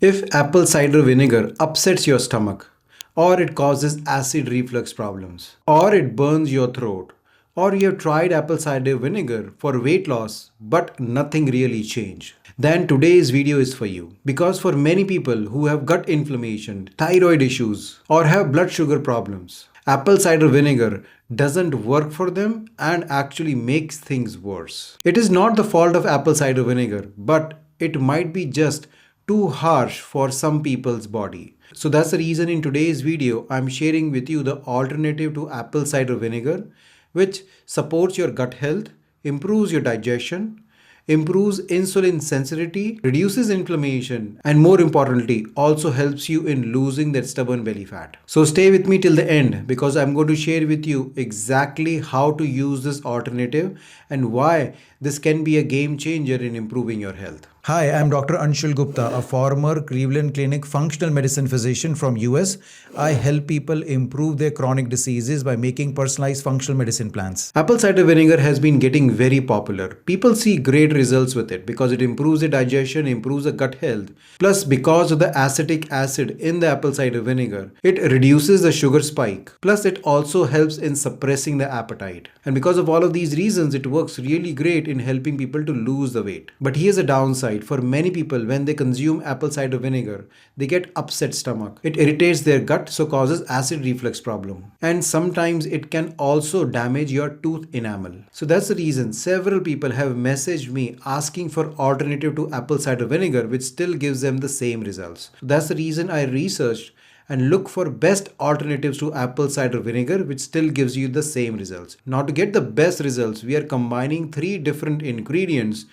If apple cider vinegar upsets your stomach, or it causes acid reflux problems, or it burns your throat, or you have tried apple cider vinegar for weight loss but nothing really changed, then today's video is for you. Because for many people who have gut inflammation, thyroid issues, or have blood sugar problems, apple cider vinegar doesn't work for them and actually makes things worse. It is not the fault of apple cider vinegar, but it might be just too harsh for some people's body. So that's the reason in today's video I'm sharing with you the alternative to apple cider vinegar, which supports your gut health, improves your digestion, improves insulin sensitivity, reduces inflammation, and more importantly, also helps you in losing that stubborn belly fat. So stay with me till the end because I'm going to share with you exactly how to use this alternative and why this can be a game changer in improving your health. Hi, I'm Dr. Anshul Gupta, a former Cleveland Clinic functional medicine physician from US. I help people improve their chronic diseases by making personalized functional medicine plans. Apple cider vinegar has been getting very popular. People see great results with it because it improves the digestion, improves the gut health. Plus, because of the acetic acid in the apple cider vinegar, it reduces the sugar spike. Plus, it also helps in suppressing the appetite. And because of all of these reasons, it works really great in helping people to lose the weight. But here's a downside. For many people, when they consume apple cider vinegar, they get upset stomach. It irritates their gut, so causes acid reflux problem. And sometimes it can also damage your tooth enamel. So that's the reason several people have messaged me asking for alternative to apple cider vinegar, which still gives them the same results. So that's the reason I researched and look for best alternatives to apple cider vinegar which still gives you the same results. Now to get the best results, we are combining 3 different ingredients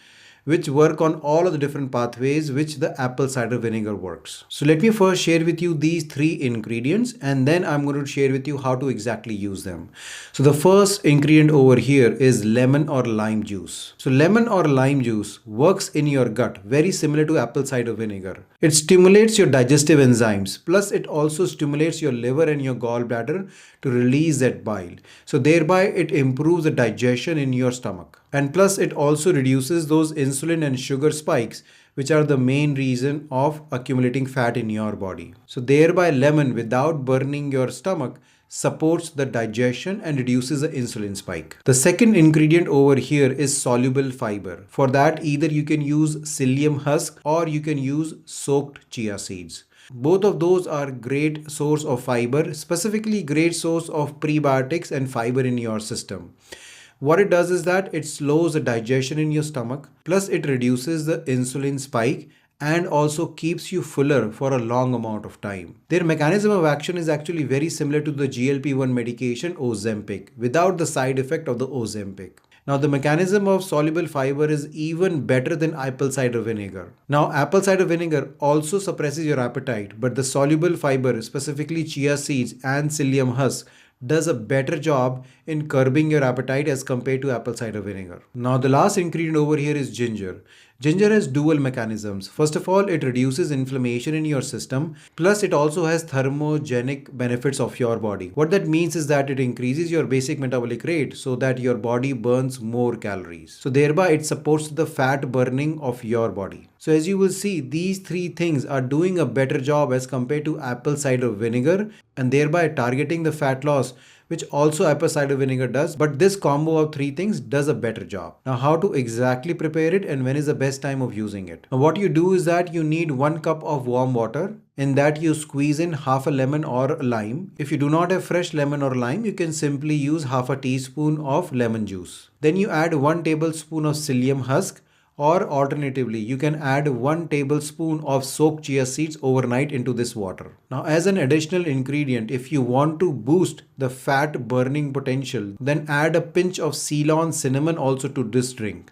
which work on all of the different pathways which the apple cider vinegar works. So let me first share with you these 3 ingredients and then I'm going to share with you how to exactly use them. So the first ingredient over here is lemon or lime juice. So lemon or lime juice works in your gut very similar to apple cider vinegar. It stimulates your digestive enzymes, plus it also stimulates your liver and your gallbladder to release that bile. So thereby it improves the digestion in your stomach. And plus it also reduces those insulin and sugar spikes which are the main reason of accumulating fat in your body. So thereby lemon without burning your stomach supports the digestion and reduces the insulin spike. The second ingredient over here is soluble fiber. For that either you can use psyllium husk or you can use soaked chia seeds. Both of those are great source of fiber, specifically great source of prebiotics and fiber in your system. What it does is that it slows the digestion in your stomach, plus it reduces the insulin spike and also keeps you fuller for a long amount of time. Their mechanism of action is actually very similar to the GLP-1 medication Ozempic without the side effect of the Ozempic. Now the mechanism of soluble fiber is even better than apple cider vinegar. Now apple cider vinegar also suppresses your appetite, but the soluble fiber, specifically chia seeds and psyllium husk, does a better job in curbing your appetite as compared to apple cider vinegar. Now the last ingredient over here is ginger. Ginger has dual mechanisms. First of all, it reduces inflammation in your system, plus it also has thermogenic benefits of your body. What that means is that it increases your basic metabolic rate so that your body burns more calories. So thereby it supports the fat burning of your body. So as you will see, these 3 things are doing a better job as compared to apple cider vinegar and thereby targeting the fat loss, which also apple cider vinegar does, but this combo of 3 things does a better job. Now how to exactly prepare it and when is the best time of using it? Now what you do is that you need 1 cup of warm water. In that you squeeze in half a lemon or a lime. If you do not have fresh lemon or lime, you can simply use half a teaspoon of lemon juice. Then you add 1 tablespoon of psyllium husk, or alternatively, you can add 1 tablespoon of soaked chia seeds overnight into this water. Now, as an additional ingredient, if you want to boost the fat burning potential, then add a pinch of Ceylon Cinnamon also to this drink.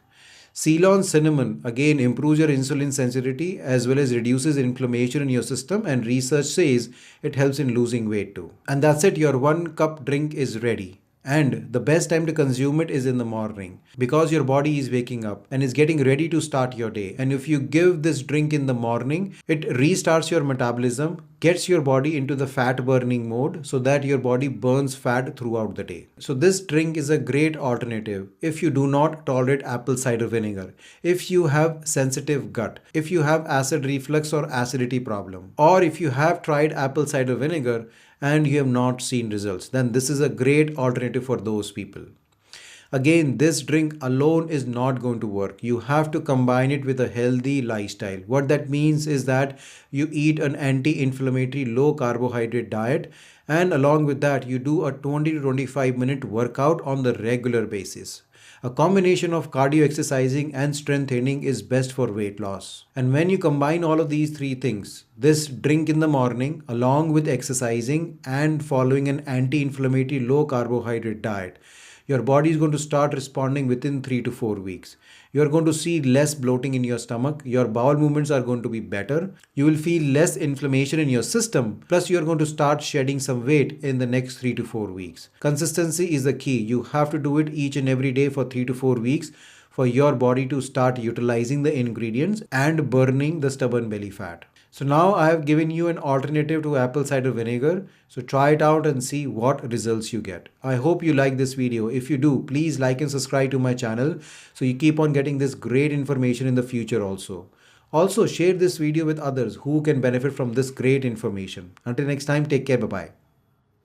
Ceylon Cinnamon again improves your insulin sensitivity as well as reduces inflammation in your system, and research says it helps in losing weight too. And that's it, your 1 cup drink is ready. And the best time to consume it is in the morning because your body is waking up and is getting ready to start your day. And if you give this drink in the morning, it restarts your metabolism, gets your body into the fat burning mode so that your body burns fat throughout the day. So this drink is a great alternative if you do not tolerate apple cider vinegar, if you have sensitive gut, if you have acid reflux or acidity problem, or if you have tried apple cider vinegar and you have not seen results, then this is a great alternative for those people. Again, this drink alone is not going to work. You have to combine it with a healthy lifestyle. What that means is that you eat an anti-inflammatory low carbohydrate diet, and along with that you do a 20 to 25 minute workout on the regular basis. A combination of cardio exercising and strength training is best for weight loss. And when you combine all of these three things, this drink in the morning along with exercising and following an anti-inflammatory low carbohydrate diet, your body is going to start responding within 3 to 4 weeks. You are going to see less bloating in your stomach. Your bowel movements are going to be better. You will feel less inflammation in your system. Plus, you are going to start shedding some weight in the next 3 to 4 weeks. Consistency is the key. You have to do it each and every day for 3 to 4 weeks for your body to start utilizing the ingredients and burning the stubborn belly fat. So now I have given you an alternative to apple cider vinegar. So try it out and see what results you get. I hope you like this video. If you do, please like and subscribe to my channel so you keep on getting this great information in the future also. Also share this video with others who can benefit from this great information. Until next time, take care. Bye-bye.